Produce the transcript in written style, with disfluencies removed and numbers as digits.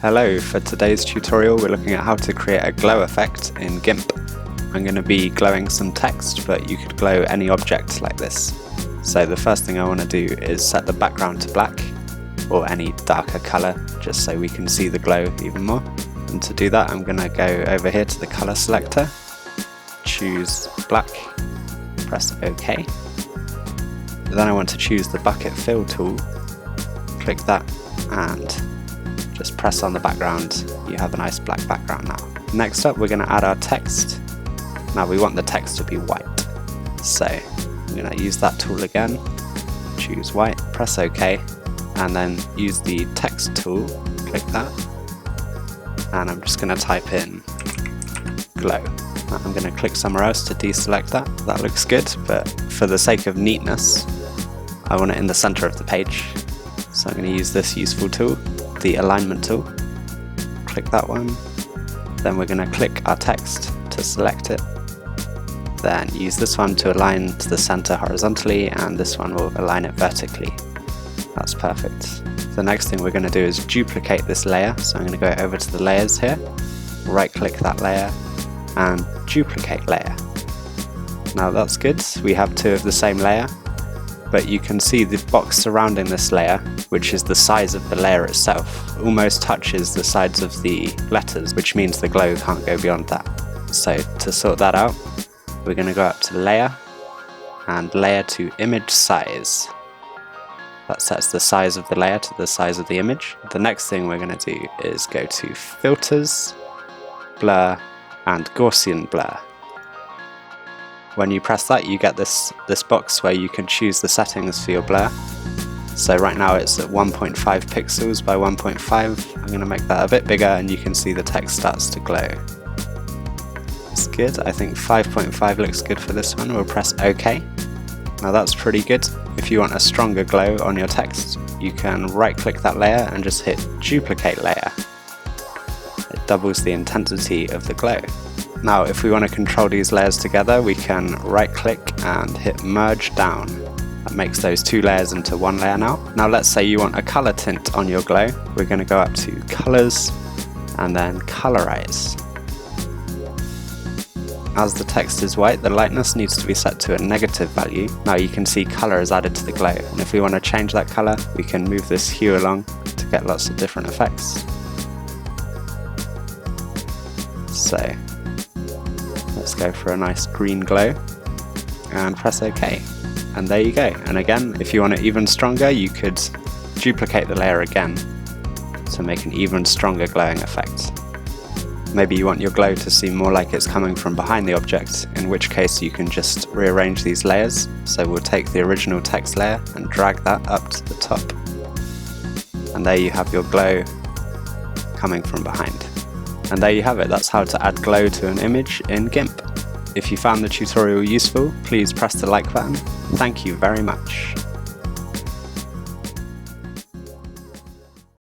Hello, for today's tutorial we're looking at how to create a glow effect in GIMP. I'm going to be glowing some text, but you could glow any object like this. So the first thing I want to do is set the background to black, or any darker colour, just so we can see the glow even more. And to do that I'm going to go over here to the colour selector, choose black, press OK. Then I want to choose the bucket fill tool, click that and just press on the background. You have a nice black background now. Next up we're going to add our text. Now we want the text to be white, so I'm going to use that tool again, choose white, press OK, and then use the text tool, click that, and I'm just going to type in glow. Now I'm going to click somewhere else to deselect that. That looks good, but for the sake of neatness I want it in the center of the page, so I'm going to use this useful tool, the alignment tool. Click that one, then we're going to click our text to select it, then use this one to align to the center horizontally, and this one will align it vertically. That's perfect. The next thing we're going to do is duplicate this layer, so I'm going to go over to the layers here, right click that layer and duplicate layer. Now that's good, we have two of the same layer, but you can see the box surrounding this layer, which is the size of the layer itself, almost touches the sides of the letters, which means the glow can't go beyond that. So to sort that out, we're going to go up to layer and layer to image size. That sets the size of the layer to the size of the image. The next thing we're going to do is go to filters, blur and Gaussian blur. When you press that you get this box where you can choose the settings for your blur. So right now it's at 1.5 pixels by 1.5. I'm going to make that a bit bigger and you can see the text starts to glow. It's good. I think 5.5 looks good for this one. We'll press OK. Now that's pretty good. If you want a stronger glow on your text, you can right click that layer and just hit duplicate layer. It doubles the intensity of the glow. Now if we want to control these layers together, we can right click and hit merge down. That makes those two layers into one layer now. Now let's say you want a color tint on your glow. We're going to go up to colors and then colorize. As the text is white, the lightness needs to be set to a negative value. Now you can see color is added to the glow, and if we want to change that color we can move this hue along to get lots of different effects. So let's go for a nice green glow and press OK, and there you go. And again, if you want it even stronger you could duplicate the layer again to make an even stronger glowing effect. Maybe you want your glow to seem more like it's coming from behind the object, in which case you can just rearrange these layers. So we'll take the original text layer and drag that up to the top, and there you have your glow coming from behind. And there you have it, that's how to add glow to an image in GIMP. If you found the tutorial useful, please press the like button. Thank you very much.